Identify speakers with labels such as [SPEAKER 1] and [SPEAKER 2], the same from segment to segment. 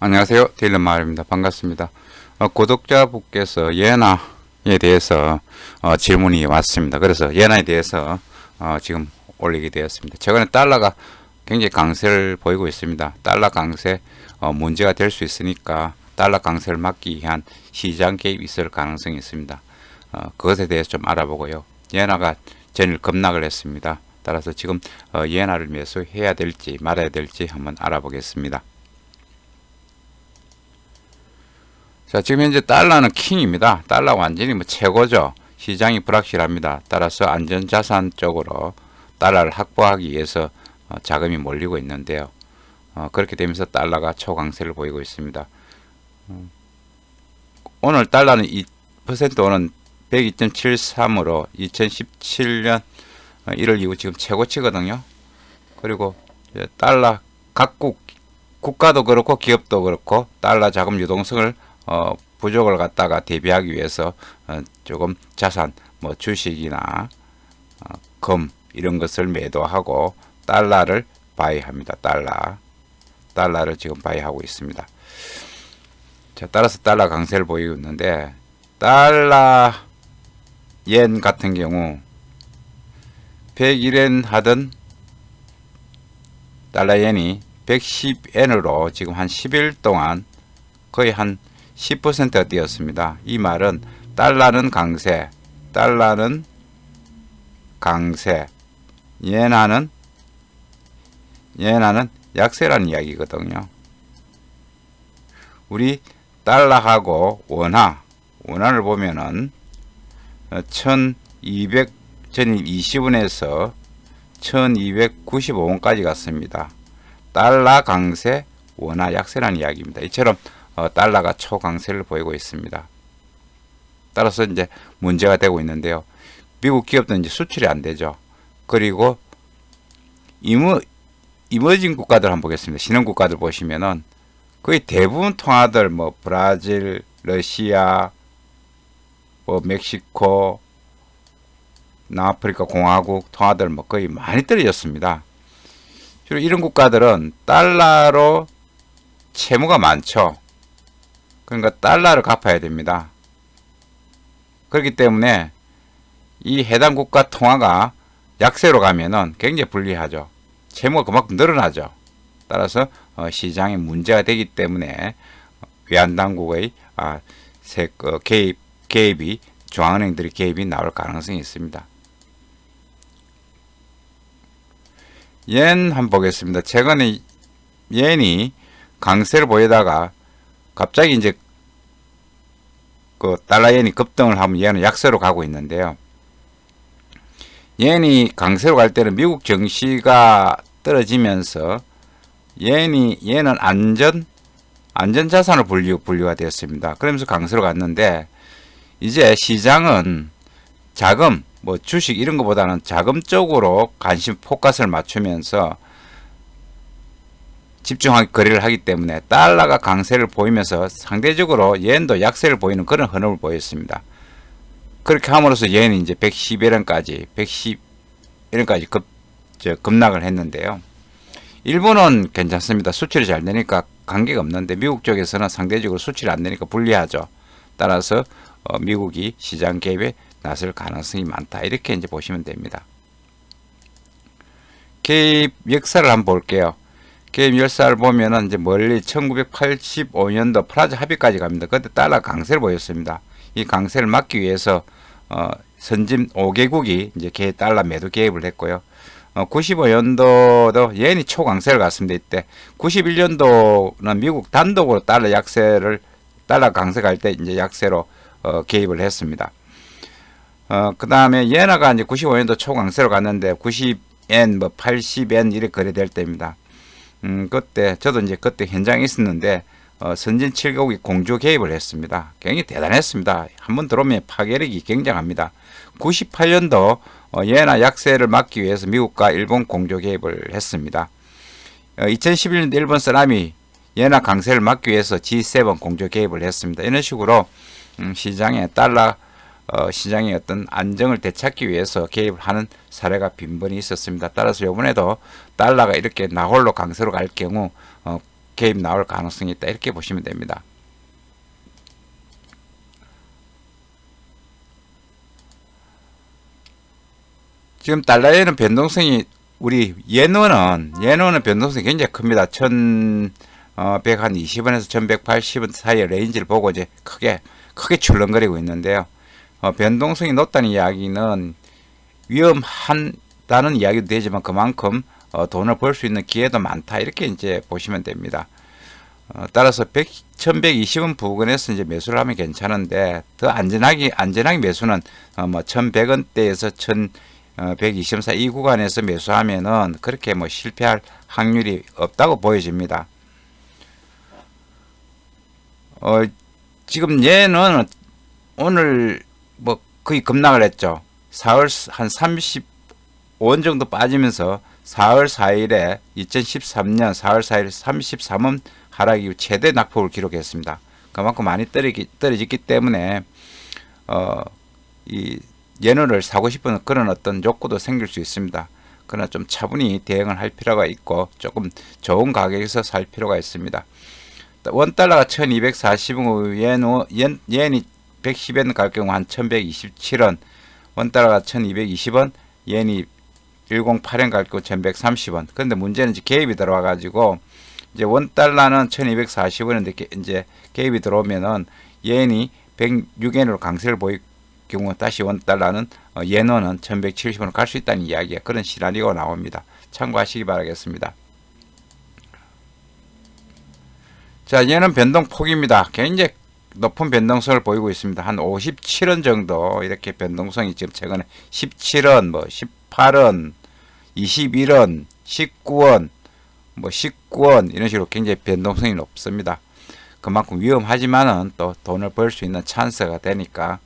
[SPEAKER 1] 안녕하세요. 데일리마을입니다. 반갑습니다. 구독자분께서 예나에 대해서 질문이 왔습니다. 그래서 예나에 대해서 지금 올리게 되었습니다. 최근에 달러가 굉장히 강세를 보이고 있습니다. 달러 강세 문제가 될 수 있으니까 달러 강세를 막기 위한 시장 개입이 있을 가능성이 있습니다. 그것에 대해서 좀 알아보고요. 예나가 전일 급락을 했습니다. 따라서 지금 예나를 매수해야 될지 말아야 될지 한번 알아보겠습니다. 자, 지금 현재 달러는 킹입니다. 달러 완전히 최고죠. 시장이 불확실합니다. 따라서 안전자산 쪽으로 달러를 확보하기 위해서 자금이 몰리고 있는데요. 그렇게 되면서 달러가 초강세를 보이고 있습니다. 오늘 달러는 2% 오는 102.73으로 2017년 1월 이후 지금 최고치거든요. 그리고 달러 각국 국가도 그렇고 기업도 그렇고 달러 자금 유동성을 부족을 갖다가 대비하기 위해서 조금 자산 주식이나 금 이런 것을 매도하고 달러를 바이합니다. 달러를 지금 바이하고 있습니다. 자, 따라서 달러 강세를 보이고 있는데 달러 yen 같은 경우 101엔 하던 달러 yen이 110엔으로 지금 한 10일 동안 거의 한 10%가 뛰었습니다. 이 말은 달러는 강세, 예나는 약세라는 이야기거든요. 우리 달러하고 원화를 보면은 1220원에서 1295원까지 갔습니다. 달러 강세, 원화 약세라는 이야기입니다. 이처럼 달러가 초강세를 보이고 있습니다. 따라서 이제 문제가 되고 있는데요. 미국 기업도 이제 수출이 안 되죠. 그리고 이머징 국가들 한번 보겠습니다. 신흥 국가들 보시면은 거의 대부분 통화들 브라질, 러시아, 멕시코, 남아프리카 공화국 통화들 거의 많이 떨어졌습니다. 주로 이런 국가들은 달러로 채무가 많죠. 그러니까 달러를 갚아야 됩니다. 그렇기 때문에 이 해당 국가 통화가 약세로 가면은 굉장히 불리하죠. 채무가 그만큼 늘어나죠. 따라서 시장에 문제가 되기 때문에 외환당국의 개입이 중앙은행들의 개입이 나올 가능성이 있습니다. yen 한번 보겠습니다. 최근에 yen이 강세를 보이다가 갑자기 이제 달러 yen이 급등을 하면 얘는 약세로 가고 있는데요. yen이 강세로 갈 때는 미국 증시가 떨어지면서 얘는 안전자산으로 분류가 되었습니다. 그러면서 강세로 갔는데 이제 시장은 자금, 주식 이런 것보다는 자금 쪽으로 포커스를 맞추면서 집중하게 거래를 하기 때문에 달러가 강세를 보이면서 상대적으로 엔도 약세를 보이는 그런 흐름을 보였습니다. 그렇게 함으로써 엔이 이제 111원까지 급락을 했는데요. 일본은 괜찮습니다. 수출이 잘 되니까 관계가 없는데 미국 쪽에서는 상대적으로 수출이 안 되니까 불리하죠. 따라서 미국이 시장 개입에 나설 가능성이 많다. 이렇게 이제 보시면 됩니다. 개입 역사를 한번 볼게요. 개입 역사를 보면은 이제 멀리 1985년도 프라자 합의까지 갑니다. 그때 달러 강세를 보였습니다. 이 강세를 막기 위해서 선진 5개국이 이제 달러 매도 개입을 했고요. 95년도도 yen이 초강세를 갔습니다. 이때 91년도는 미국 단독으로 달러 강세 갈 때 이제 약세로 개입을 했습니다. 그 다음에 예나가 이제 95년도 초강세로 갔는데 90엔, 80엔 이렇게 거래될 때입니다. 그때 저도 이제 그때 현장에 있었는데 선진 7개국이 공조 개입을 했습니다. 굉장히 대단했습니다. 한번 들어오면 파괴력이 굉장합니다. 98년도 예나 약세를 막기 위해서 미국과 일본 공조 개입을 했습니다. 2011년도 일본 쓰나미 예나 강세를 막기 위해서 G7 공조 개입을 했습니다. 이런 식으로 시장에 시장의 어떤 안정을 되찾기 위해서 개입을 하는 사례가 빈번히 있었습니다. 따라서 이번에도 달러가 이렇게 나홀로 강세로 갈 경우 개입 나올 가능성이 있다. 이렇게 보시면 됩니다. 지금 달러에는 변동성이 우리 yen원은 변동성이 굉장히 큽니다. 1120원에서 1180원 사이의 레인지를 보고 이제 크게 출렁거리고 있는데요. 변동성이 높다는 이야기는 위험한다는 이야기도 되지만 그만큼 돈을 벌 수 있는 기회도 많다. 이렇게 이제 보시면 됩니다. 따라서 1120원 부근에서 이제 매수를 하면 괜찮은데 더 안전하게 매수는 1100원대에서 1120원 사이 이 구간에서 매수하면은 그렇게 뭐 실패할 확률이 없다고 보여집니다. 지금 얘는 오늘 뭐 거의 급락을 했죠. 4월 한 35원 정도 빠지면서 4월 4일에 2013년 4월 4일 33원 하락 이후 최대 낙폭을 기록했습니다. 그만큼 많이 떨어졌기 때문에 이 yen을 사고 싶은 그런 어떤 욕구도 생길 수 있습니다. 그러나 좀 차분히 대응을 할 필요가 있고 조금 좋은 가격에서 살 필요가 있습니다. 원달러가 1240원, yen이 110엔 갈 경우 한 1127원, 원달러가 1220원, yen이 108엔 갈 경우 1130원. 그런데 문제는 이제 개입이 들어와 가지고 이제 원달러는 1240원인데 이제 개입이 들어오면은 yen이 106엔으로 강세를 보일 경우 다시 원달러는 yen원은 1170원으로 갈 수 있다는 이야기에 그런 시나리오가 나옵니다. 참고하시기 바라겠습니다. 자, 얘는 변동폭입니다. 굉장히 높은 변동성을 보이고 있습니다. 한 57원 정도 이렇게 변동성이 지금 최근에 17원, 뭐 18원, 21원, 19원, 뭐 19원 이런 식으로 굉장히 변동성이 높습니다. 그만큼 위험하지만은 또 돈을 벌 수 있는 찬스가 되니까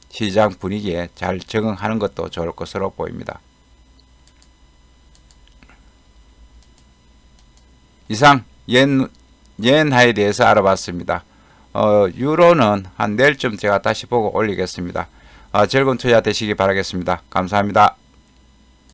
[SPEAKER 1] 시장 분위기에 잘 적응하는 것도 좋을 것으로 보입니다. 이상 엔화에 대해서 알아봤습니다. 유로는 한 내일쯤 제가 다시 보고 올리겠습니다. 즐거운 투자 되시기 바라겠습니다. 감사합니다.